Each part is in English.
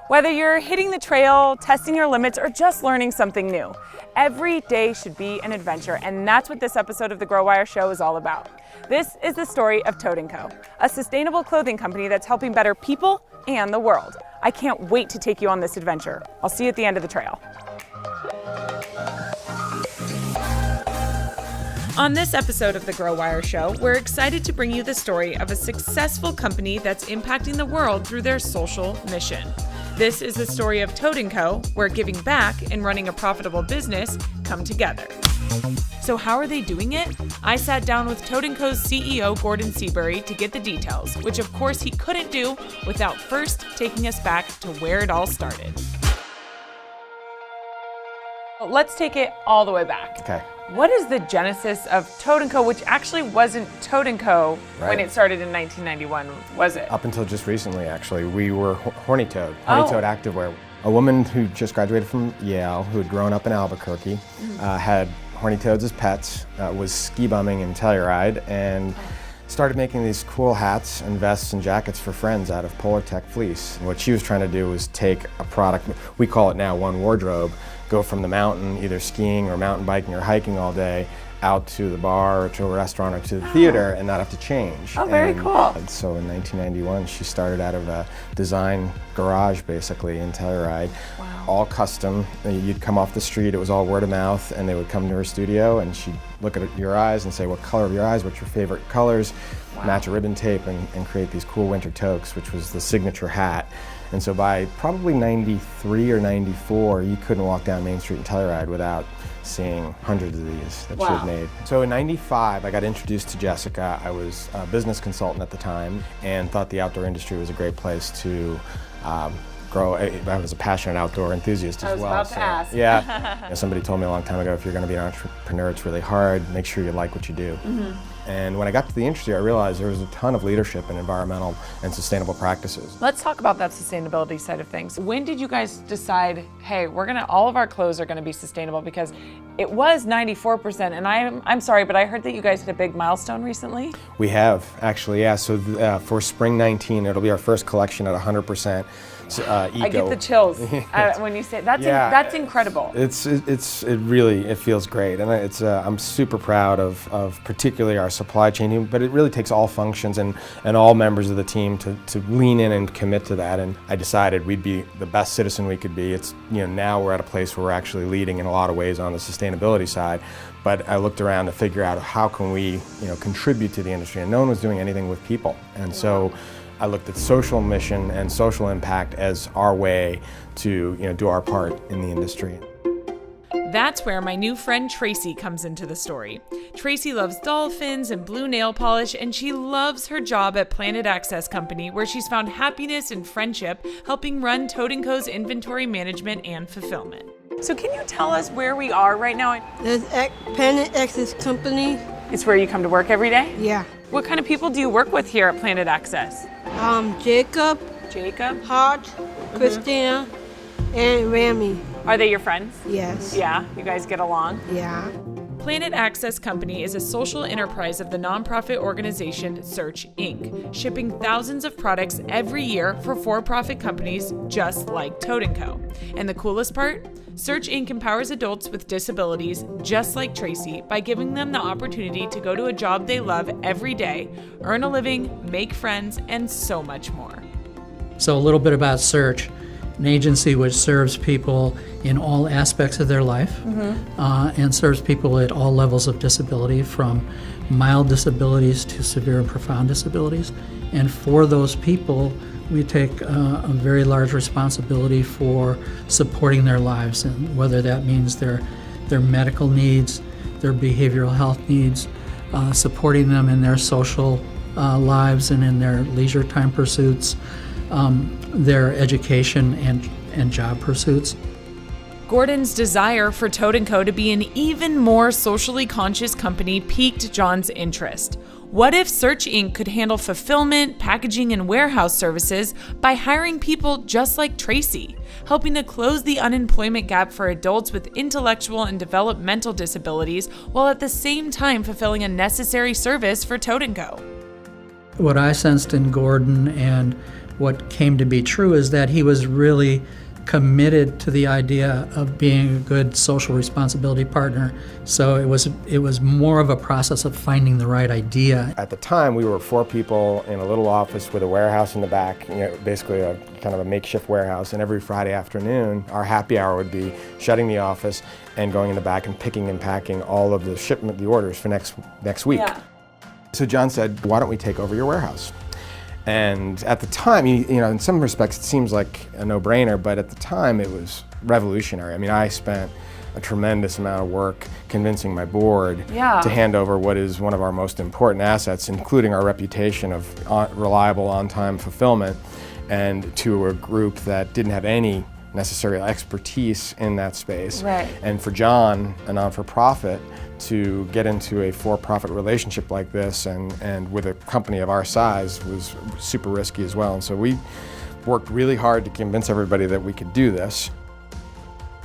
Whether you're hitting the trail, testing your limits, or just learning something new, every day should be an adventure, and that's what this episode of the Grow Wire Show is all about. This is the story of Toad&Co, a sustainable clothing company that's helping better people and the world. I can't wait to take you on this adventure. I'll see you at the end of the trail. On this episode of the Grow Wire Show, we're excited to bring you the story of a successful company that's impacting the world through their social mission. This is the story of Toad&Co, where giving back and running a profitable business come together. So how are they doing it? I sat down with Toad&Co's CEO, Gordon Seabury, to get the details, which of course he couldn't do without first taking us back to where it all started. Let's take it all the way back. Okay. What is the genesis of Toad&Co, which actually wasn't Toad&Co when it started in 1991, was it? Up until just recently, actually. We were Horny Toad Activewear. A woman who just graduated from Yale, who had grown up in Albuquerque, had horny toads as pets, was ski bumming in Telluride, and started making these cool hats and vests and jackets for friends out of Polartec fleece. And what she was trying to do was take a product, we call it now one wardrobe, go from the mountain, either skiing or mountain biking or hiking all day, out to the bar or to a restaurant or to the theater and not have to change. Oh, very cool. And so in 1991, she started out of a design garage basically in Telluride. Wow. All custom. You'd come off the street, it was all word of mouth, and they would come to her studio and she'd look at your eyes and say, what color of your eyes, what's your favorite colors, match a ribbon tape and create these cool winter toques, which was the signature hat. And so by probably 93 or 94, you couldn't walk down Main Street in Telluride without seeing hundreds of these that she had made. So in 95, I got introduced to Jessica. I was a business consultant at the time and thought the outdoor industry was a great place to grow. I was a passionate outdoor enthusiast as well. I was about to ask. Yeah. Somebody told me a long time ago, if you're going to be an entrepreneur, it's really hard. Make sure you like what you do. And when I got to the industry, I realized there was a ton of leadership in environmental and sustainable practices. Let's talk about that sustainability side of things. When did you guys decide, hey, all of our clothes are gonna be sustainable? Because it was 94%, and I'm sorry, but I heard that you guys hit a big milestone recently. We have, actually, yeah. So for spring 19, it'll be our first collection at 100% eco. I get the chills when you say that's incredible. It really feels great, and I'm super proud of particularly our supply chain team, but it really takes all functions and all members of the team to lean in and commit to that. And I decided we'd be the best citizen we could be. It's now we're at a place where we're actually leading in a lot of ways on the sustainability side. But I looked around to figure out how can we contribute to the industry, and no one was doing anything with people, and so I looked at social mission and social impact as our way to do our part in the industry. That's where my new friend Tracy comes into the story. Tracy loves dolphins and blue nail polish, and she loves her job at Planet Access Company, where she's found happiness and friendship helping run Toad&Co's inventory management and fulfillment. So can you tell us where we are right now? There's Planet Access Company. It's where you come to work every day? Yeah. What kind of people do you work with here at Planet Access? Jacob, Hart, Christina, and Rami. Are they your friends? Yes. Yeah, you guys get along? Yeah. Planet Access Company is a social enterprise of the nonprofit organization Search Inc., shipping thousands of products every year for for-profit companies just like Toad&Co. And the coolest part? Search Inc. empowers adults with disabilities just like Tracy by giving them the opportunity to go to a job they love every day, earn a living, make friends, and so much more. So a little bit about Search, an agency which serves people in all aspects of their life and serves people at all levels of disability, from mild disabilities to severe and profound disabilities. And for those people, we take a very large responsibility for supporting their lives, and whether that means their medical needs, their behavioral health needs, supporting them in their social lives and in their leisure time pursuits, their education and job pursuits. Gordon's desire for Toad&Co to be an even more socially conscious company piqued John's interest. What if Search Inc. could handle fulfillment, packaging, and warehouse services by hiring people just like Tracy, helping to close the unemployment gap for adults with intellectual and developmental disabilities while at the same time fulfilling a necessary service for Toad&Co? What I sensed in Gordon and what came to be true is that he was really committed to the idea of being a good social responsibility partner. So it was more of a process of finding the right idea. At the time, we were 4 people in a little office with a warehouse in the back, basically a kind of a makeshift warehouse. And every Friday afternoon, our happy hour would be shutting the office and going in the back and picking and packing all of the orders for next week. Yeah. So John said, why don't we take over your warehouse? And at the time, in some respects, it seems like a no-brainer, but at the time, it was revolutionary. I mean, I spent a tremendous amount of work convincing my board to hand over what is one of our most important assets, including our reputation of reliable, on-time fulfillment, and to a group that didn't have any necessary expertise in that space. Right. And for John, a non-for-profit, to get into a for-profit relationship like this and with a company of our size was super risky as well. And so we worked really hard to convince everybody that we could do this.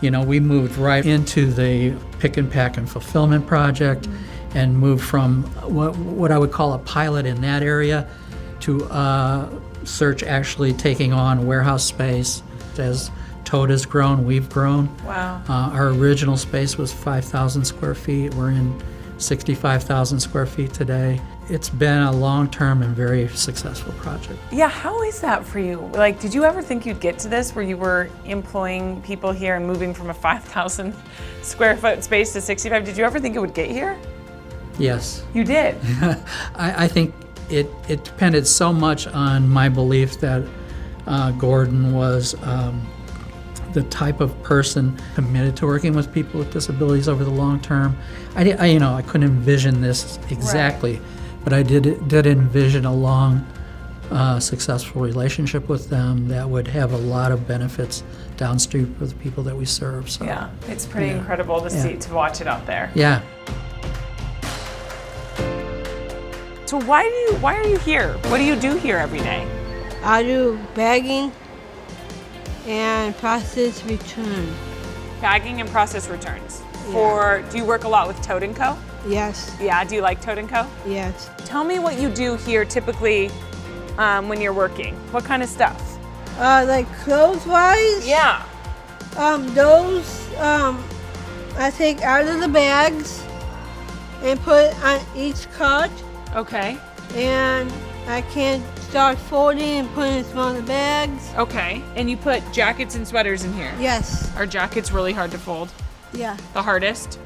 We moved right into the pick and pack and fulfillment project and moved from what I would call a pilot in that area to Search actually taking on warehouse space. As Toad has grown, we've grown. Wow. Our original space was 5,000 square feet. We're in 65,000 square feet today. It's been a long-term and very successful project. Yeah, how is that for you? Like, did you ever think you'd get to this where you were employing people here and moving from a 5,000 square foot space to 65? Did you ever think it would get here? Yes. You did? I think it depended so much on my belief that Gordon was the type of person committed to working with people with disabilities over the long term. I couldn't envision this exactly, right. But I did envision a long, successful relationship with them that would have a lot of benefits downstream for the people that we serve. So yeah, it's pretty incredible to watch it out there. Yeah. So why are you here? What do you do here every day? I do bagging and process return. Bagging and process returns. Do you work a lot with Toad&Co? Yes. Yeah, do you like Toad&Co? Yes. Tell me what you do here typically when you're working. What kind of stuff? Like clothes-wise? Yeah. Those I take out of the bags and put on each cart, Okay. and I can start folding and putting in smaller bags. Okay. And you put jackets and sweaters in here? Yes. Are jackets really hard to fold? Yeah. The hardest?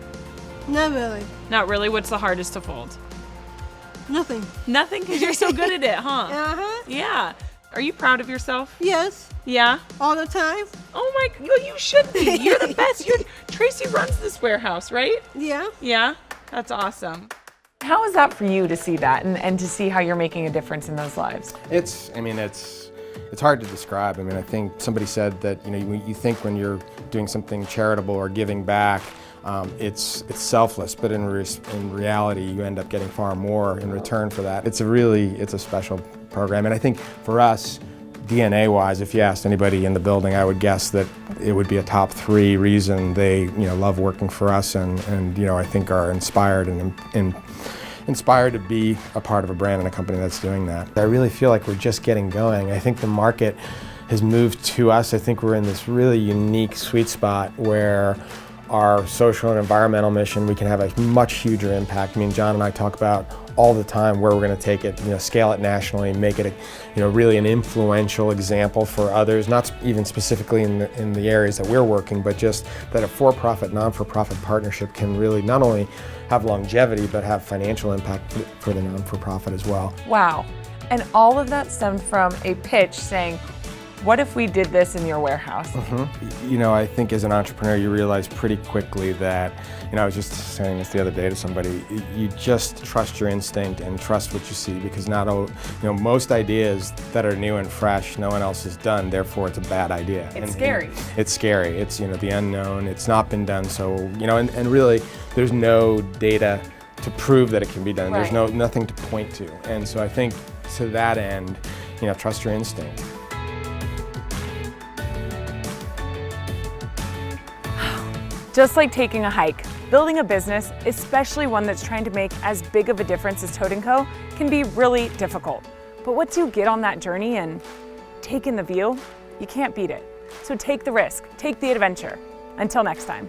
Not really. Not really? What's the hardest to fold? Nothing. Nothing? Because you're so good at it, huh? Uh-huh. Yeah. Are you proud of yourself? Yes. Yeah? All the time. Oh my, well, you should be. You're the best. Tracy runs this warehouse, right? Yeah. Yeah? That's awesome. How is that for you to see that and to see how you're making a difference in those lives? It's hard to describe. I mean, I think somebody said that, you think when you're doing something charitable or giving back, it's selfless, but in reality, you end up getting far more in return for that. It's a special program. And I think for us, DNA-wise, if you asked anybody in the building, I would guess that it would be a top 3 reason they, love working for us and I think are inspired and inspired to be a part of a brand and a company that's doing that. I really feel like we're just getting going. I think the market has moved to us. I think we're in this really unique sweet spot where our social and environmental mission, we can have a much huger impact. I mean, John and I talk about all the time where we're going to take it, scale it nationally, make it really an influential example for others, not even specifically in the areas that we're working, but just that a for-profit, non-for-profit partnership can really not only have longevity, but have financial impact for the non-for-profit as well. Wow. And all of that stemmed from a pitch saying, what if we did this in your warehouse? Mm-hmm. I think as an entrepreneur, you realize pretty quickly that, I was just saying this the other day to somebody, you just trust your instinct and trust what you see, because most ideas that are new and fresh, no one else has done, therefore it's a bad idea. It's scary. It's scary. It's, the unknown. It's not been done. So, and really, there's no data to prove that it can be done. Right. There's nothing to point to. And so I think to that end, trust your instinct. Just like taking a hike, building a business, especially one that's trying to make as big of a difference as Toad&Co, can be really difficult. But once you get on that journey and take in the view, you can't beat it. So take the risk, take the adventure. Until next time.